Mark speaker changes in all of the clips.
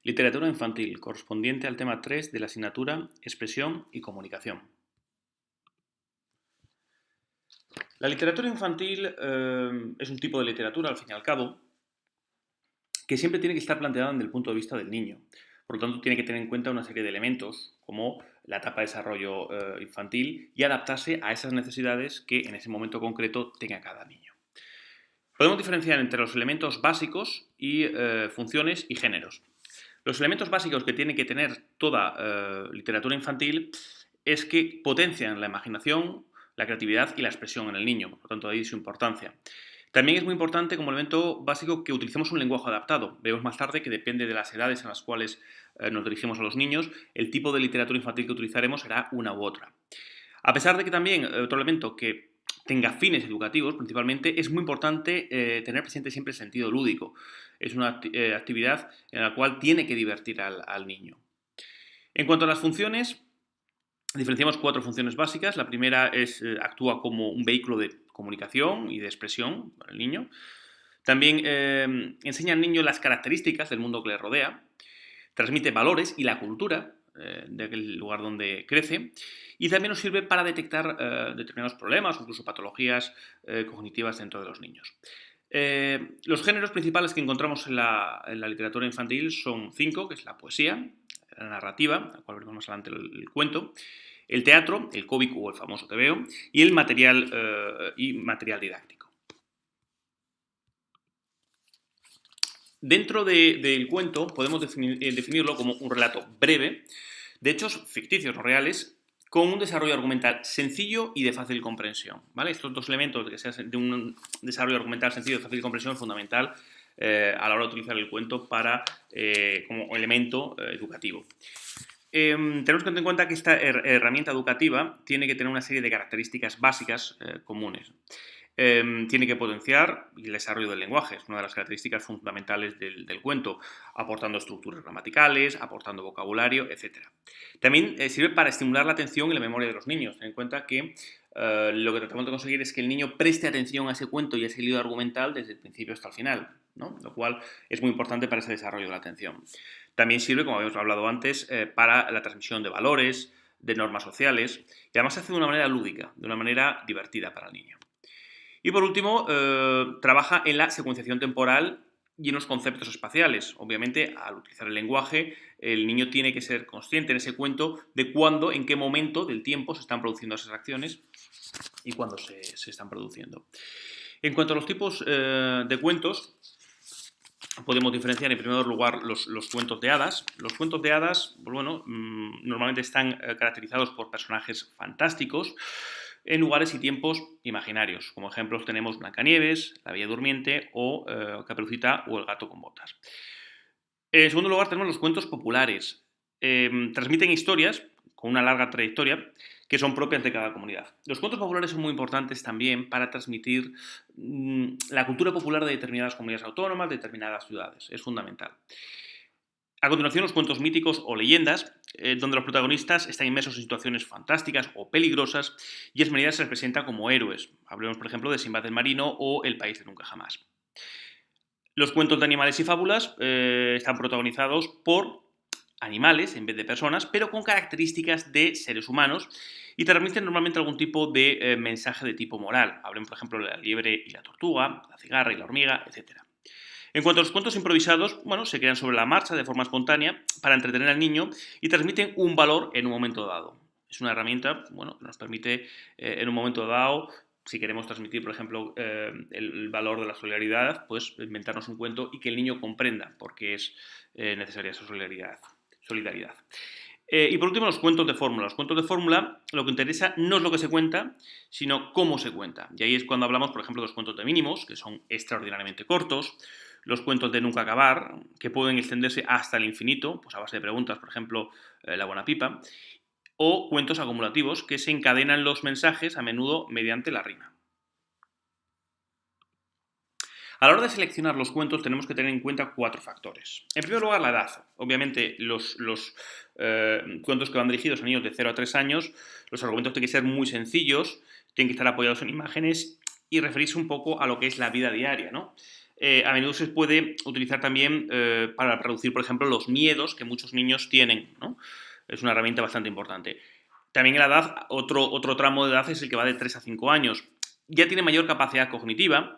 Speaker 1: Literatura infantil, correspondiente al tema 3 de la asignatura Expresión y Comunicación. La literatura infantil es un tipo de literatura, al fin y al cabo, que siempre tiene que estar planteada desde el punto de vista del niño. Por lo tanto, tiene que tener en cuenta una serie de elementos, como la etapa de desarrollo infantil, y adaptarse a esas necesidades que en ese momento concreto tenga cada niño. Podemos diferenciar entre los elementos básicos y funciones y géneros. Los elementos básicos que tiene que tener toda literatura infantil es que potencian la imaginación, la creatividad y la expresión en el niño, por lo tanto ahí su importancia. También es muy importante como elemento básico que utilicemos un lenguaje adaptado. Veremos más tarde que depende de las edades en las cuales nos dirigimos a los niños, el tipo de literatura infantil que utilizaremos será una u otra. A pesar de que también otro elemento que tenga fines educativos, principalmente, es muy importante tener presente siempre el sentido lúdico. Es una actividad en la cual tiene que divertir al niño. En cuanto a las funciones, diferenciamos 4 funciones básicas. La primera es actúa como un vehículo de comunicación y de expresión para el niño. También enseña al niño las características del mundo que le rodea. Transmite valores y la cultura de aquel lugar donde crece. Y también nos sirve para detectar determinados problemas o incluso patologías cognitivas dentro de los niños. Los géneros principales que encontramos en la literatura infantil son 5, que es la poesía, la narrativa, la cual veremos más adelante el cuento, el teatro, el cómico o el famoso tebeo, y el material didáctico. Dentro del cuento podemos definirlo como un relato breve de hechos ficticios o reales con un desarrollo argumental sencillo y de fácil comprensión. ¿Vale? Estos dos elementos de un desarrollo argumental sencillo y de fácil comprensión es fundamental a la hora de utilizar el cuento como elemento educativo. Tenemos que tener en cuenta que esta herramienta educativa tiene que tener una serie de características básicas comunes. Tiene que potenciar el desarrollo del lenguaje, es una de las características fundamentales del cuento, aportando estructuras gramaticales, aportando vocabulario, etc. También sirve para estimular la atención y la memoria de los niños. Ten en cuenta que lo que tratamos de conseguir es que el niño preste atención a ese cuento y a ese hilo argumental desde el principio hasta el final, ¿no? Lo cual es muy importante para ese desarrollo de la atención. También sirve, como habíamos hablado antes, para la transmisión de valores, de normas sociales, y además se hace de una manera lúdica, de una manera divertida para el niño. Y por último, trabaja en la secuenciación temporal y en los conceptos espaciales. Obviamente, al utilizar el lenguaje, el niño tiene que ser consciente en ese cuento de cuándo, en qué momento del tiempo se están produciendo esas acciones y cuándo se están produciendo. En cuanto a los tipos de cuentos, podemos diferenciar en primer lugar los cuentos de hadas. Los cuentos de hadas, pues bueno, normalmente están caracterizados por personajes fantásticos en lugares y tiempos imaginarios. Como ejemplos tenemos Blancanieves, La Bella Durmiente o Caperucita o El Gato con Botas. En segundo lugar tenemos los cuentos populares. Transmiten historias con una larga trayectoria que son propias de cada comunidad. Los cuentos populares son muy importantes también para transmitir la cultura popular de determinadas comunidades autónomas, de determinadas ciudades. Es fundamental. A continuación, los cuentos míticos o leyendas, donde los protagonistas están inmersos en situaciones fantásticas o peligrosas y en medida se les presenta como héroes. Hablemos, por ejemplo, de Sinbad el Marino o El País de Nunca Jamás. Los cuentos de animales y fábulas están protagonizados por animales en vez de personas, pero con características de seres humanos y transmiten normalmente algún tipo de mensaje de tipo moral. Hablemos, por ejemplo, de la liebre y la tortuga, la cigarra y la hormiga, etc. En cuanto a los cuentos improvisados, bueno, se crean sobre la marcha de forma espontánea para entretener al niño y transmiten un valor en un momento dado. Es una herramienta, bueno, que nos permite en un momento dado, si queremos transmitir, por ejemplo, el valor de la solidaridad, pues inventarnos un cuento y que el niño comprenda por qué es necesaria esa solidaridad. Y por último, los cuentos de fórmula. Los cuentos de fórmula, lo que interesa no es lo que se cuenta, sino cómo se cuenta. Y ahí es cuando hablamos, por ejemplo, de los cuentos de mínimos, que son extraordinariamente cortos, los cuentos de nunca acabar, que pueden extenderse hasta el infinito, pues a base de preguntas, por ejemplo, La buena pipa, o cuentos acumulativos, que se encadenan los mensajes a menudo mediante la rima. A la hora de seleccionar los cuentos tenemos que tener en cuenta 4 factores. En primer lugar, la edad. Obviamente, los cuentos que van dirigidos a niños de 0 a 3 años, los argumentos tienen que ser muy sencillos, tienen que estar apoyados en imágenes y referirse un poco a lo que es la vida diaria, ¿no? a menudo se puede utilizar también para reducir, por ejemplo, los miedos que muchos niños tienen, ¿no? Es una herramienta bastante importante. También en la edad, otro tramo de edad es el que va de 3 a 5 años. Ya tiene mayor capacidad cognitiva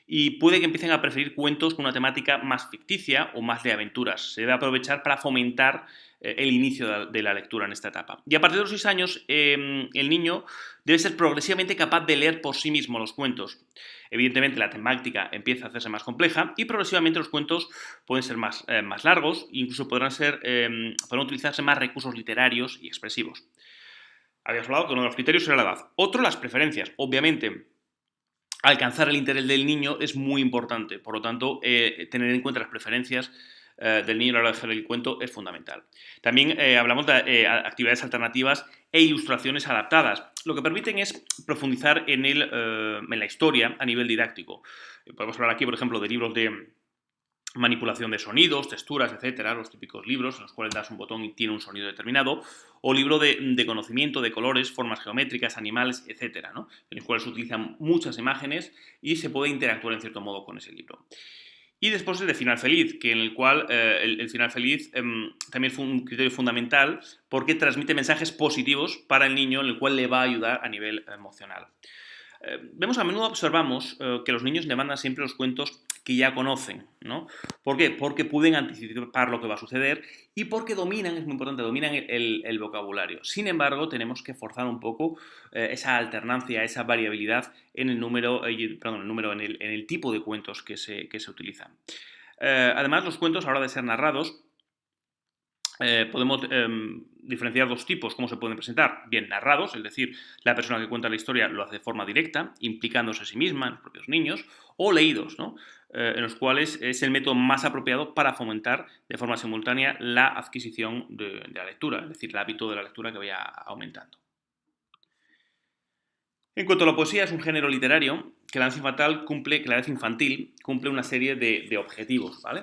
Speaker 1: y puede que empiecen a preferir cuentos con una temática más ficticia o más de aventuras. Se debe aprovechar para fomentar el inicio de la lectura en esta etapa. Y a partir de los 6 años, el niño debe ser progresivamente capaz de leer por sí mismo los cuentos. Evidentemente, la temática empieza a hacerse más compleja y progresivamente los cuentos pueden ser más largos, incluso podrán utilizarse más recursos literarios y expresivos. Habíamos hablado que uno de los criterios era la edad. Otro, las preferencias. Obviamente, alcanzar el interés del niño es muy importante. Por lo tanto, tener en cuenta las preferencias del niño a la hora de hacer el cuento es fundamental. También hablamos de actividades alternativas e ilustraciones adaptadas. Lo que permiten es profundizar en la historia a nivel didáctico. Podemos hablar aquí, por ejemplo, de libros de manipulación de sonidos, texturas, etcétera, los típicos libros en los cuales das un botón y tiene un sonido determinado, o libro de conocimiento de colores, formas geométricas, animales, etcétera, ¿no? En los cuales se utilizan muchas imágenes y se puede interactuar en cierto modo con ese libro. Y después el de final feliz, que en el cual el final feliz también fue un criterio fundamental porque transmite mensajes positivos para el niño, en el cual le va a ayudar a nivel emocional. A menudo observamos que los niños demandan siempre los cuentos que ya conocen, ¿no? ¿Por qué? Porque pueden anticipar lo que va a suceder y porque dominan, es muy importante, dominan el vocabulario. Sin embargo, tenemos que forzar un poco esa alternancia, esa variabilidad en en el tipo de cuentos que se utilizan. Además, los cuentos, a la hora de ser narrados, podemos diferenciar dos tipos, cómo se pueden presentar. Bien, narrados, es decir, la persona que cuenta la historia lo hace de forma directa, implicándose a sí misma, en los propios niños, o leídos, ¿no? En los cuales es el método más apropiado para fomentar de forma simultánea la adquisición de la lectura, es decir, el hábito de la lectura que vaya aumentando. En cuanto a la poesía, es un género literario que la edad infantil cumple una serie de objetivos, ¿vale?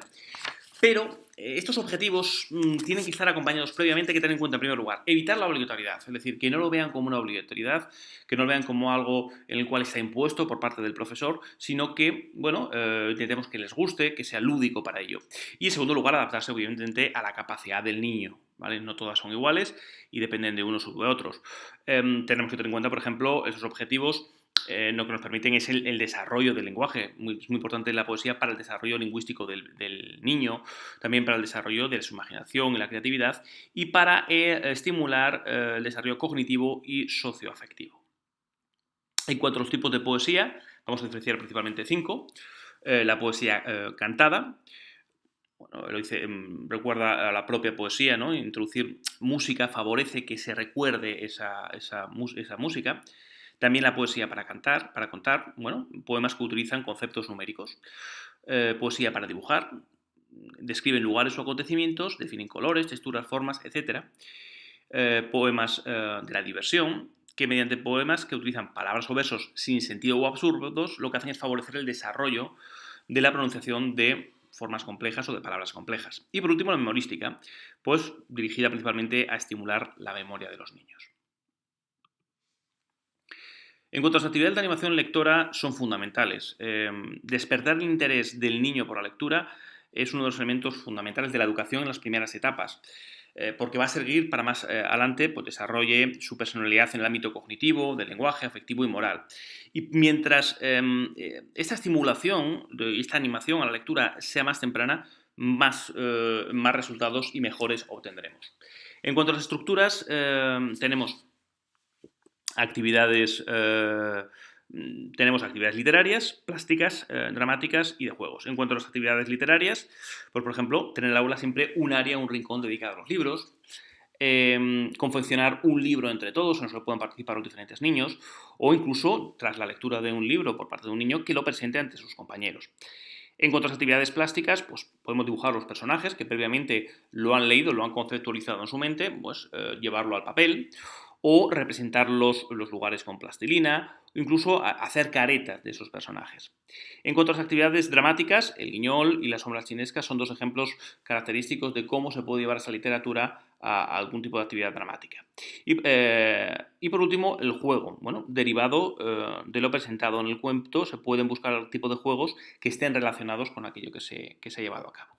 Speaker 1: Pero estos objetivos tienen que estar acompañados previamente, hay que tener en cuenta en primer lugar, evitar la obligatoriedad, es decir, que no lo vean como una obligatoriedad, que no lo vean como algo en el cual está impuesto por parte del profesor, sino que, bueno, intentemos que les guste, que sea lúdico para ello. Y en segundo lugar, adaptarse obviamente a la capacidad del niño, ¿vale? No todas son iguales y dependen de unos u de otros. Tenemos que tener en cuenta, por ejemplo, esos objetivos. Lo que nos permiten es el desarrollo del lenguaje. Es muy importante la poesía para el desarrollo lingüístico del niño, también para el desarrollo de su imaginación y la creatividad y para estimular el desarrollo cognitivo y socioafectivo. En cuanto a los tipos de poesía, vamos a diferenciar principalmente 5. La poesía cantada. Bueno, recuerda a la propia poesía, ¿no? Introducir música favorece que se recuerde esa música. También la poesía para contar, bueno, poemas que utilizan conceptos numéricos. Poesía para dibujar, describen lugares o acontecimientos, definen colores, texturas, formas, etc. Poemas de la diversión, que mediante poemas que utilizan palabras o versos sin sentido o absurdos, lo que hacen es favorecer el desarrollo de la pronunciación de formas complejas o de palabras complejas. Y por último, la memorística, pues dirigida principalmente a estimular la memoria de los niños. En cuanto a las actividades de animación lectora, son fundamentales. Despertar el interés del niño por la lectura es uno de los elementos fundamentales de la educación en las primeras etapas, porque va a servir para más adelante pues, desarrolle su personalidad en el ámbito cognitivo, del lenguaje, afectivo y moral. Y mientras esta estimulación, esta animación a la lectura sea más temprana, más resultados y mejores obtendremos. En cuanto a las estructuras, tenemos actividades literarias, plásticas, dramáticas y de juegos. En cuanto a las actividades literarias, pues por ejemplo, tener en el aula siempre un área, un rincón dedicado a los libros, confeccionar un libro entre todos, en los que puedan participar los diferentes niños, o incluso, tras la lectura de un libro por parte de un niño, que lo presente ante sus compañeros. En cuanto a las actividades plásticas, pues podemos dibujar los personajes que previamente lo han leído, lo han conceptualizado en su mente, pues llevarlo al papel, o representar los lugares con plastilina, o incluso hacer caretas de esos personajes. En cuanto a las actividades dramáticas, el guiñol y las sombras chinescas son dos ejemplos característicos de cómo se puede llevar esa literatura a algún tipo de actividad dramática. Y por último, el juego. Bueno, derivado de lo presentado en el cuento, se pueden buscar tipos de juegos que estén relacionados con aquello que se ha llevado a cabo.